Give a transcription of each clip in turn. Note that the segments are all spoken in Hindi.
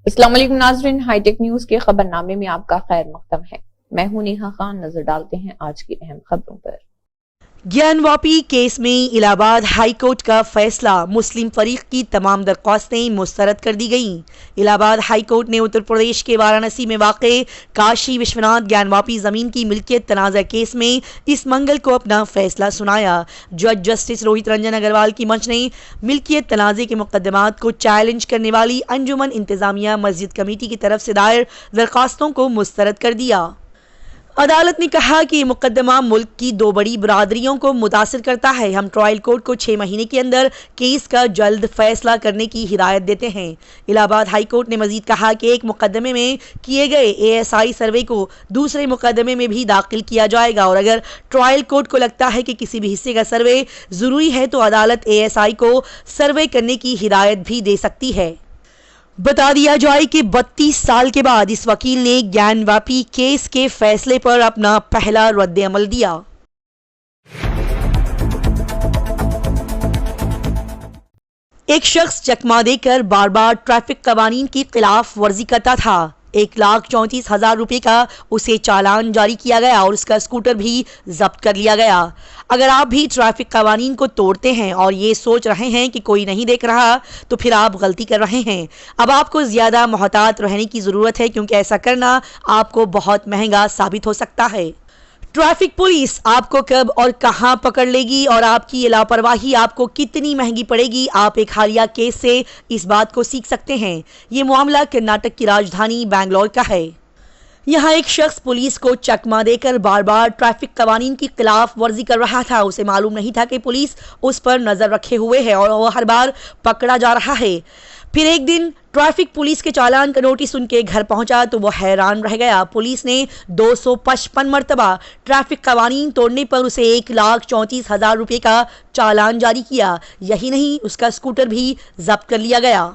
अस्सलाम वालेकुम नाज़रीन, हाईटेक न्यूज के खबरनामे में आपका खैर मकदम है। मैं हूं नेहा खान। नजर डालते हैं आज की अहम खबरों पर। ज्ञानवापी केस में इलाहाबाद हाई कोर्ट का फैसला, मुस्लिम फरीक की तमाम दरख्वास्तें मुस्तरद कर दी गईं। इलाहाबाद हाई कोर्ट ने उत्तर प्रदेश के वाराणसी में वाक़ काशी विश्वनाथ ज्ञानवापी जमीन की मिल्कियत तनाज़ा केस में इस मंगल को अपना फैसला सुनाया। जज जस्टिस रोहित रंजन अग्रवाल की मंच ने मिल्कियत तनाज़े के मुकदमात को चैलेंज करने वाली अंजुमन इंतजामिया मस्जिद कमेटी की तरफ से दायर दरख्वास्तों को मुस्तरद कर दिया। अदालत ने कहा कि ये मुकदमा मुल्क की दो बड़ी बरादरियों को मुतासिर करता है। हम ट्रायल कोर्ट को 6 महीने के अंदर केस का जल्द फैसला करने की हिदायत देते हैं। इलाहाबाद हाई कोर्ट ने मजीद कहा कि एक मुकदमे में किए गए ASI सर्वे को दूसरे मुकदमे में भी दाखिल किया जाएगा और अगर ट्रायल कोर्ट को लगता है कि किसी भी हिस्से का सर्वे ज़रूरी है तो अदालत ASI को सर्वे करने की हिदायत भी दे सकती है। बता दिया जाए कि 32 साल के बाद इस वकील ने ज्ञानवापी केस के फैसले पर अपना पहला रद्द-ए-अमल दिया। एक शख्स चकमा देकर बार बार ट्रैफिक कवानीन की खिलाफ वर्जी करता था। 1,34,000 रुपये का उसे चालान जारी किया गया और उसका स्कूटर भी जब्त कर लिया गया। अगर आप भी ट्रैफिक कवानीन को तोड़ते हैं और ये सोच रहे हैं कि कोई नहीं देख रहा, तो फिर आप गलती कर रहे हैं। अब आपको ज़्यादा मोहतात रहने की ज़रूरत है, क्योंकि ऐसा करना आपको बहुत महंगा साबित हो सकता है। ट्रैफिक पुलिस आपको कब और कहां पकड़ लेगी और आपकी ये लापरवाही आपको कितनी महंगी पड़ेगी, आप एक हालिया केस से इस बात को सीख सकते हैं। ये मामला कर्नाटक की राजधानी बेंगलोर का है। यहाँ एक शख्स पुलिस को चकमा देकर बार बार ट्रैफिक कवानीन की खिलाफ वर्जी कर रहा था। उसे मालूम नहीं था कि पुलिस उस पर नजर रखे हुए है और वो हर बार पकड़ा जा रहा है। फिर एक दिन ट्रैफिक पुलिस के चालान का नोटिस उनके घर पहुंचा तो वो हैरान रह गया। पुलिस ने 255 मरतबा ट्रैफिक कवानीन तोड़ने पर उसे 1,34,000 रुपये का चालान जारी किया। यही नहीं, उसका स्कूटर भी जब्त कर लिया गया।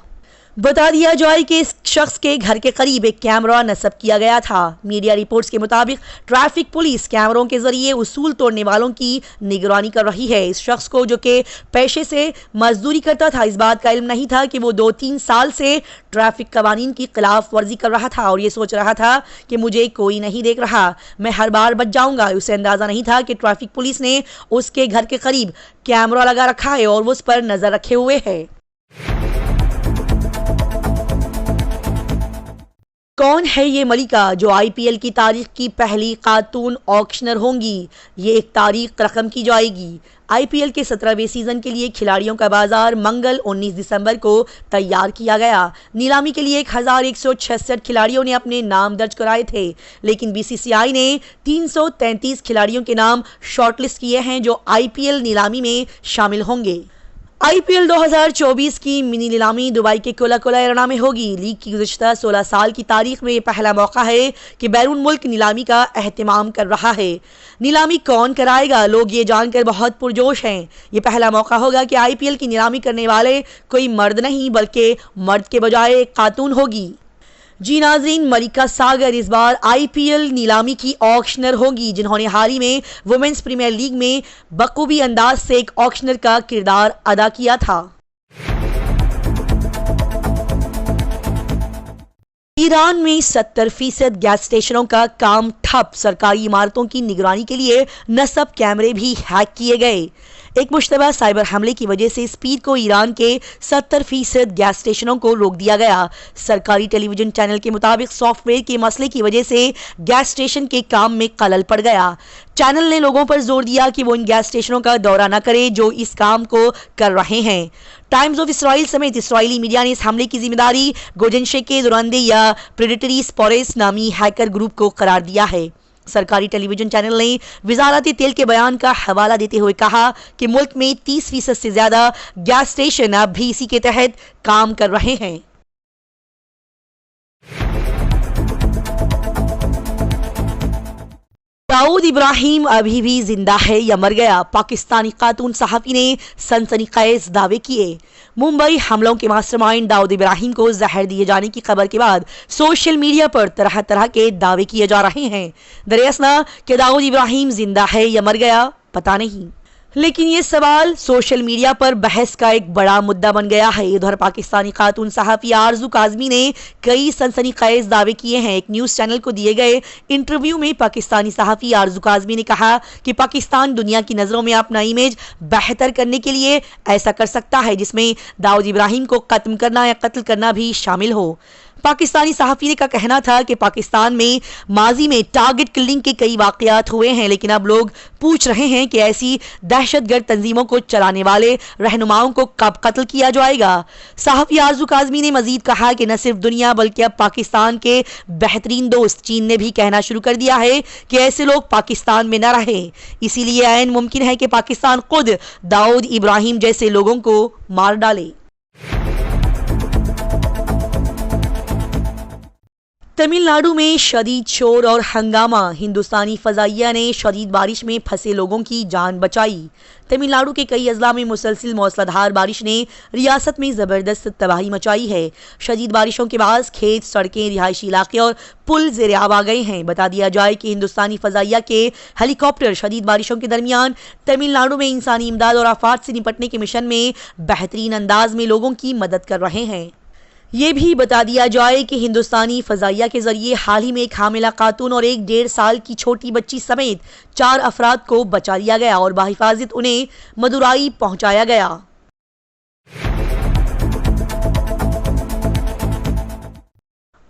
बता दिया जाए कि इस शख्स के घर के करीब एक कैमरा नस्ब किया गया था। मीडिया रिपोर्ट्स के मुताबिक ट्रैफिक पुलिस कैमरों के जरिए उसूल तोड़ने वालों की निगरानी कर रही है। इस शख्स को, जो कि पेशे से मजदूरी करता था, इस बात का इल्म नहीं था कि वो 2-3 साल से ट्रैफिक कवानीन की खिलाफ वर्जी कर रहा था और ये सोच रहा था कि मुझे कोई नहीं देख रहा, मैं हर बार बच जाऊंगा। उसे अंदाजा नहीं था कि ट्रैफिक पुलिस ने उसके घर के करीब कैमरा लगा रखा है और वो उस पर नजर रखे हुए है। कौन है ये मलिका जो IPL की तारीख की पहली खातून ऑक्शनर होंगी? ये एक तारीख रकम की जाएगी। IPL के 17वें सीजन के लिए खिलाड़ियों का बाजार मंगल 19 दिसंबर को तैयार किया गया। नीलामी के लिए 1166 खिलाड़ियों ने अपने नाम दर्ज कराए थे, लेकिन BCCI ने 333 खिलाड़ियों के नाम शॉर्टलिस्ट किए हैं जो IPL नीलामी में शामिल होंगे। IPL 2024 की मिनी नीलामी दुबई के कोला कोला एरेना में होगी। लीग की गुज़िश्ता 16 साल की तारीख में ये पहला मौका है कि बैरून मुल्क नीलामी का एहतमाम कर रहा है। नीलामी कौन कराएगा? लोग ये जानकर बहुत पुरजोश हैं। ये पहला मौका होगा कि IPL की नीलामी करने वाले कोई मर्द नहीं, बल्कि मर्द के बजाय एक खातून होगी। जी नाज़रीन, मलिका सागर इस बार IPL नीलामी की ऑक्शनर होगी, जिन्होंने हाल ही में वुमेन्स प्रीमियर लीग में बखूबी अंदाज से एक ऑक्शनर का किरदार अदा किया था। ईरान में 70% गैस स्टेशनों का काम ठप। सरकारी इमारतों की निगरानी के लिए नस्ब कैमरे भी हैक किए गए। एक मुश्तबा साइबर हमले की वजह से स्पीड को ईरान के 70% गैस स्टेशनों को रोक दिया गया। सरकारी टेलीविजन चैनल के मुताबिक सॉफ्टवेयर के मसले की वजह से गैस स्टेशन के काम में खलल पड़ गया। चैनल ने लोगों पर जोर दिया कि वो इन गैस स्टेशनों का दौरा न करें जो इस काम को कर रहे हैं। टाइम्स ऑफ इसराइल समेत इसराइली मीडिया ने इस हमले की जिम्मेदारी गोजनशे के दुरंदे या प्रेडेटरी स्पोरेस नामी हैकर ग्रुप को करार दिया है। सरकारी टेलीविजन चैनल ने वजारत तेल के बयान का हवाला देते हुए कहा कि मुल्क में 30% से ज्यादा गैस स्टेशन अब भी इसी के तहत काम कर रहे हैं। दाऊद इब्राहिम अभी भी जिंदा है या मर गया? पाकिस्तानी खातून सहाफ़ी ने सनसनीखेज दावे किए। मुंबई हमलों के मास्टरमाइंड दाऊद इब्राहिम को जहर दिए जाने की खबर के बाद सोशल मीडिया पर तरह तरह के दावे किए जा रहे हैं। दरअसल कि दाऊद इब्राहिम जिंदा है या मर गया पता नहीं, लेकिन ये सवाल सोशल मीडिया पर बहस का एक बड़ा मुद्दा बन गया है। उधर पाकिस्तानी खातून सहाफ़ी आरजू काज़मी ने कई सनसनीखेज दावे किए हैं। एक न्यूज़ चैनल को दिए गए इंटरव्यू में पाकिस्तानी सहाफ़ी आरजू काज़मी ने कहा कि पाकिस्तान दुनिया की नज़रों में अपना इमेज बेहतर करने के लिए ऐसा कर सकता है जिसमें दाऊद इब्राहिम को खत्म करना या कत्ल करना भी शामिल हो। पाकिस्तानी सहाफ़ी का कहना था कि पाकिस्तान में माजी में टारगेट किलिंग के कई वाक़यात हुए हैं, लेकिन अब लोग पूछ रहे हैं कि ऐसी दहशतगर्द तंजीमों को चलाने वाले रहनुमाओं को कब कत्ल किया जाएगा। सहाफ़ी आरजू काज़मी ने मजीद कहा कि न सिर्फ दुनिया बल्कि अब पाकिस्तान के बेहतरीन दोस्त चीन ने भी कहना शुरू कर दिया है कि ऐसे लोग पाकिस्तान में न रहे। इसीलिए ऐन मुमकिन है कि पाकिस्तान खुद दाऊद इब्राहिम जैसे लोगों को मार डाले। तमिलनाडु में शदीद शोर और हंगामा। हिंदुस्तानी फजाइया ने शदीद बारिश में फंसे लोगों की जान बचाई। तमिलनाडु के कई अजला में मुसलसिल मौसलाधार बारिश ने रियासत में ज़बरदस्त तबाही मचाई है। शदीद बारिशों के बाद खेत, सड़कें, रिहायशी इलाके और पुल ज़ेर-आब आ गए हैं। बता दिया जाए कि हिंदुस्तानी फजाइया के हेलीकॉप्टर शदीद बारिशों के दरमियान तमिलनाडु में इंसानी इमदाद और आफात से निपटने के मिशन में बेहतरीन अंदाज में लोगों की मदद कर रहे हैं। ये भी बता दिया जाए कि हिंदुस्तानी फजाइया के जरिए हाल ही में एक हामिला खातून और एक 1.5 साल की छोटी बच्ची समेत 4 अफराद को बचा लिया गया और बाहिफाजत उन्हें मदुराई पहुंचाया गया।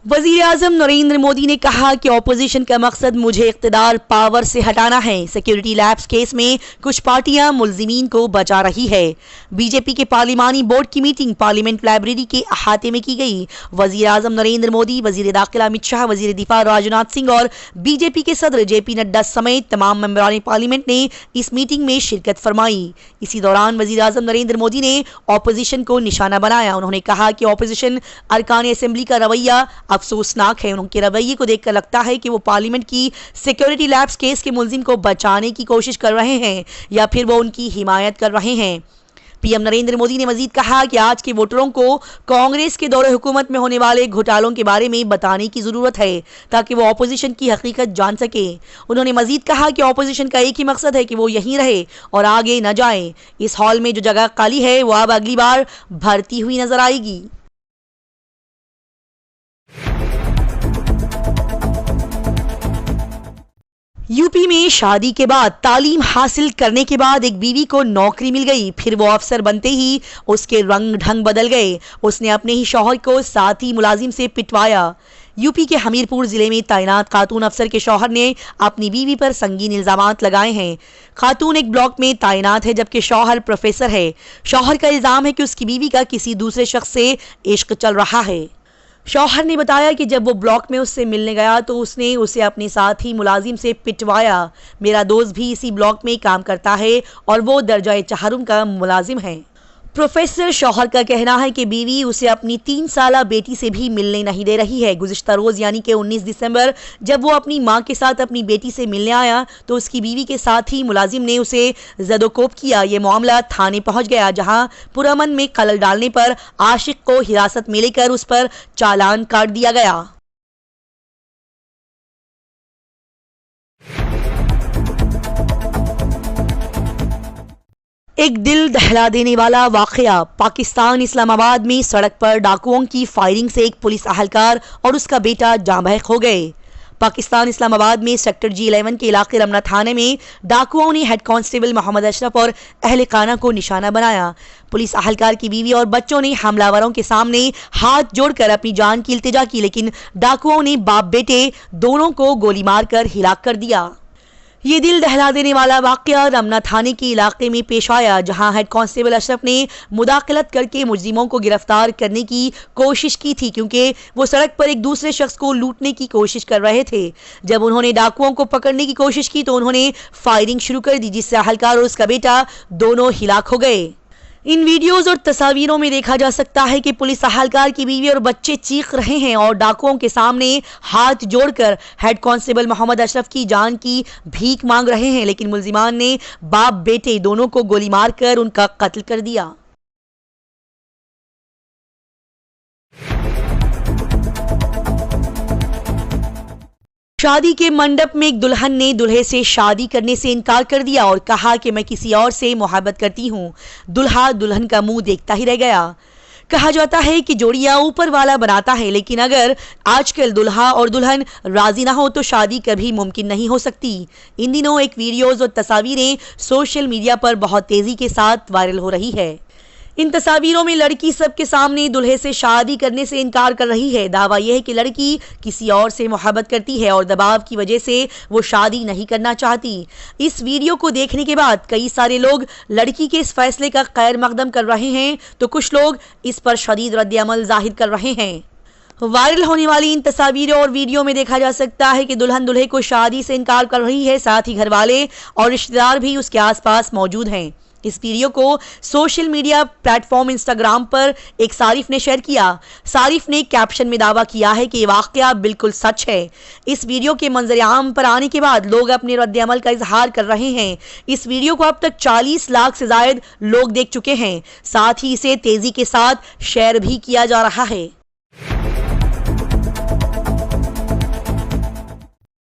वज़ीर आज़म नरेंद्र मोदी ने कहा कि ऑपोजिशन का मकसद मुझे इख्तिदार पावर से हटाना है। सिक्योरिटी लैब्स केस में कुछ पार्टियां मुल्जिमीन को बचा रही है। बीजेपी के पार्लिमानी बोर्ड की मीटिंग पार्लियामेंट लाइब्रेरी के अहाते में की गई। वज़ीर आज़म नरेंद्र मोदी, वज़ीर दाखिला अमित शाह, वज़ीर दिफा राजनाथ सिंह और बीजेपी के सदर JP नड्डा समेत तमाम मेंबरान पार्लियामेंट ने इस मीटिंग में शिरकत फरमाई। इसी दौरान वज़ीर आज़म नरेंद्र मोदी ने ऑपोजिशन को निशाना बनाया। उन्होंने कहा कि ऑपोजिशन अरकान असेंबली का रवैया अफसोसनाक है। उनके रवैये को देखकर लगता है कि वो पार्लियामेंट की सिक्योरिटी लैब्स केस के मुलजिम को बचाने की कोशिश कर रहे हैं या फिर वो उनकी हिमायत कर रहे हैं। पीएम नरेंद्र मोदी ने मजीद कहा कि आज के वोटरों को कांग्रेस के दौरे हुकूमत में होने वाले घोटालों के बारे में बताने की जरूरत है ताकि वो ऑपोजिशन की हकीकत जान सके। उन्होंने मजीद कहा कि ऑपोजिशन का एक ही मकसद है कि वो यहीं रहे और आगे न जाए। इस हॉल में जो जगह खाली है वो अब अगली बार भरती हुई नजर आएगी। यूपी में शादी के बाद तालीम हासिल करने के बाद एक बीवी को नौकरी मिल गई। फिर वो अफसर बनते ही उसके रंग ढंग बदल गए। उसने अपने ही शौहर को साथी मुलाजिम से पिटवाया। यूपी के हमीरपुर जिले में तैनात खातून अफसर के शौहर ने अपनी बीवी पर संगीन इल्जामात लगाए हैं। खातून एक ब्लॉक में तैनात है जबकि शौहर प्रोफेसर है। शौहर का इल्जाम है कि उसकी बीवी का किसी दूसरे शख्स से इश्क चल रहा है। शौहर ने बताया कि जब वो ब्लॉक में उससे मिलने गया तो उसने उसे अपने साथी मुलाजिम से पिटवाया। मेरा दोस्त भी इसी ब्लॉक में काम करता है और वो दर्जा चहारुम का मुलाजिम है। प्रोफेसर शौहर का कहना है कि बीवी उसे अपनी 3 साला बेटी से भी मिलने नहीं दे रही है। गुज़िश्ता रोज़ यानी कि 19 दिसंबर जब वो अपनी मां के साथ अपनी बेटी से मिलने आया तो उसकी बीवी के साथ ही मुलाजिम ने उसे ज़दोकोब किया। ये मामला थाने पहुंच गया जहां पुरअमन में खलल डालने पर आशिक को हिरासत में लेकर उस पर चालान काट दिया गया। एक दिल दहला देने वाला वाकया। पाकिस्तान इस्लामाबाद में सड़क पर डाकुओं की फायरिंग से एक पुलिस अहलकार और उसका बेटा जाँ बहक हो गए। पाकिस्तान इस्लामाबाद में सेक्टर G11 के इलाके रमना थाने में डाकुओं ने हेड कांस्टेबल मोहम्मद अशरफ और अहले खाना को निशाना बनाया। पुलिस अहलकार की बीवी और बच्चों ने हमलावरों के सामने हाथ जोड़कर अपनी जान की इल्तिजा की, लेकिन डाकुओं ने बाप बेटे दोनों को गोली मारकर हिलाक कर दिया। ये दिल दहला देने वाला वाकया रमना थाने के इलाके में पेश आया जहां हेड कांस्टेबल अशरफ ने मुदाखलत करके मुजरिमों को गिरफ्तार करने की कोशिश की थी क्योंकि वो सड़क पर एक दूसरे शख्स को लूटने की कोशिश कर रहे थे। जब उन्होंने डाकुओं को पकड़ने की कोशिश की तो उन्होंने फायरिंग शुरू कर दी जिससे अहलकार और उसका बेटा दोनों हिलाक हो गए। इन वीडियोस और तस्वीरों में देखा जा सकता है कि पुलिस अहलकार की बीवी और बच्चे चीख रहे हैं और डाकुओं के सामने हाथ जोड़कर हेड कांस्टेबल मोहम्मद अशरफ की जान की भीख मांग रहे हैं, लेकिन मुल्जिमान ने बाप बेटे दोनों को गोली मारकर उनका कत्ल कर दिया। शादी के मंडप में एक दुल्हन ने दूल्हे से शादी करने से इनकार कर दिया और कहा कि मैं किसी और से मोहब्बत करती हूँ। दूल्हा दुल्हन का मुंह देखता ही रह गया। कहा जाता है कि जोड़ियां ऊपर वाला बनाता है, लेकिन अगर आजकल दूल्हा और दुल्हन राजी ना हो तो शादी कभी मुमकिन नहीं हो सकती। इन दिनों एक वीडियोज और तस्वीरें सोशल मीडिया पर बहुत तेजी के साथ वायरल हो रही है। इन तस्वीरों में लड़की सबके सामने दूल्हे से शादी करने से इनकार कर रही है। दावा यह है कि लड़की किसी और से मोहब्बत करती है और दबाव की वजह से वो शादी नहीं करना चाहती। इस वीडियो को देखने के बाद कई सारे लोग लड़की के इस फैसले का खैर मकदम कर रहे हैं, तो कुछ लोग इस पर शदीद रद्द-ए-अमल जाहिर कर रहे हैं। वायरल होने वाली इन तस्वीरों और वीडियो में देखा जा सकता है कि दुल्हन दूल्हे को शादी से इनकार कर रही है। साथ ही घर वाले और रिश्तेदार भी उसके आसपास मौजूद हैं। इस वीडियो को सोशल मीडिया प्लेटफॉर्म इंस्टाग्राम पर एक सारिफ ने शेयर किया। सारिफ ने कैप्शन में दावा किया है कि ये वाकया बिल्कुल सच है। इस वीडियो के मंजर आम पर आने के बाद लोग अपने रद्द-ए-अमल का इजहार कर रहे हैं। इस वीडियो को अब तक 40 लाख से ज्यादा लोग देख चुके हैं। साथ ही इसे तेजी के साथ शेयर भी किया जा रहा है।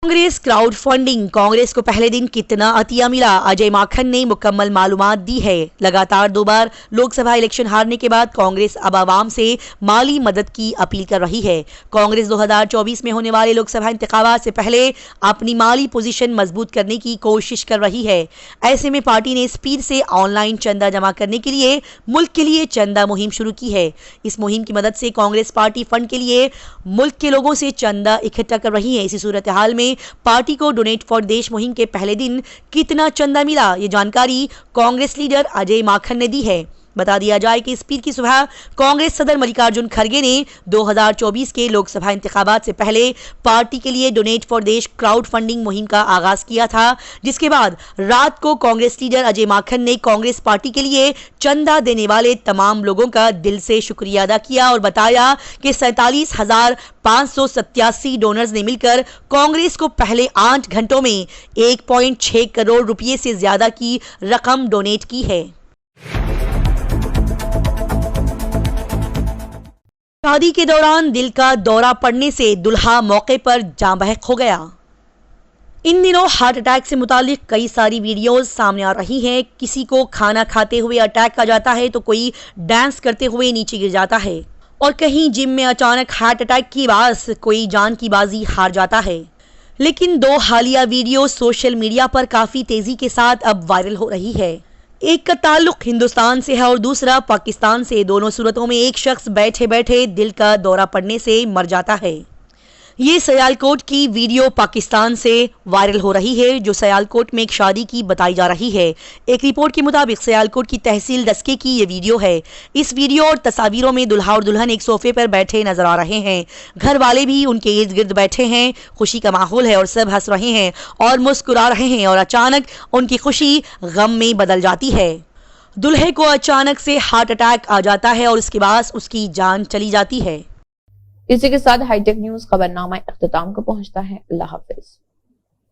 कांग्रेस क्राउड फंडिंग, कांग्रेस को पहले दिन कितना अतिया मिला, अजय माखन ने मुकम्मल मालूमात दी है। लगातार 2 बार लोकसभा इलेक्शन हारने के बाद कांग्रेस अब आवाम से माली मदद की अपील कर रही है। कांग्रेस 2024 में होने वाले लोकसभा इंतखाबात से पहले अपनी माली पोजीशन मजबूत करने की कोशिश कर रही है। ऐसे में पार्टी ने स्पीड से ऑनलाइन चंदा जमा करने के लिए मुल्क के लिए चंदा मुहिम शुरू की है। इस मुहिम की मदद से कांग्रेस पार्टी फंड के लिए मुल्क के लोगों से चंदा इकट्ठा कर रही है। इसी सूरत हाल में पार्टी को डोनेट फॉर देश मुहिम के पहले दिन कितना चंदा मिला, ये जानकारी कांग्रेस लीडर अजय माखन ने दी है। बता दिया जाए कि इस पीर की सुबह कांग्रेस सदर मल्लिकार्जुन खड़गे ने 2024 के लोकसभा इंतखाबात से पहले पार्टी के लिए डोनेट फॉर देश क्राउड फंडिंग मुहिम का आगाज किया था, जिसके बाद रात को कांग्रेस लीडर अजय माखन ने कांग्रेस पार्टी के लिए चंदा देने वाले तमाम लोगों का दिल से शुक्रिया अदा किया और बताया कि 47,587 डोनर्स ने मिलकर कांग्रेस को पहले 8 घंटों में 1.6 करोड़ रुपये से ज्यादा की रकम डोनेट की है। शादी के दौरान दिल का दौरा पड़ने से दुल्हा मौके पर जाँ बहक हो गया। इन दिनों हार्ट अटैक से मुतालिक कई सारी वीडियोस सामने आ रही हैं। किसी को खाना खाते हुए अटैक आ जाता है तो कोई डांस करते हुए नीचे गिर जाता है और कहीं जिम में अचानक हार्ट अटैक की बात कोई जान की बाजी हार जाता है। लेकिन 2 हालिया वीडियो सोशल मीडिया पर काफी तेजी के साथ अब वायरल हो रही है। एक का ताल्लुक हिंदुस्तान से है और दूसरा पाकिस्तान से। दोनों सूरतों में एक शख्स बैठे बैठे दिल का दौरा पड़ने से मर जाता है। ये सियालकोट की वीडियो पाकिस्तान से वायरल हो रही है, जो सियालकोट में एक शादी की बताई जा रही है। एक रिपोर्ट के मुताबिक सियालकोट की तहसील डस्के की ये वीडियो है। इस वीडियो और तस्वीरों में दुल्हा और दुल्हन एक सोफे पर बैठे नजर आ रहे हैं। घर वाले भी उनके इर्द गिर्द बैठे हैं। खुशी का माहौल है और सब हंस रहे हैं और मुस्कुरा रहे हैं और अचानक उनकी खुशी गम में बदल जाती है। दुल्हे को अचानक से हार्ट अटैक आ जाता है और उसके बाद उसकी जान चली जाती है। इसी के साथ हाईटेक न्यूज खबरनामा इख्तिताम को पहुंचता है। अल्लाह हाफिज।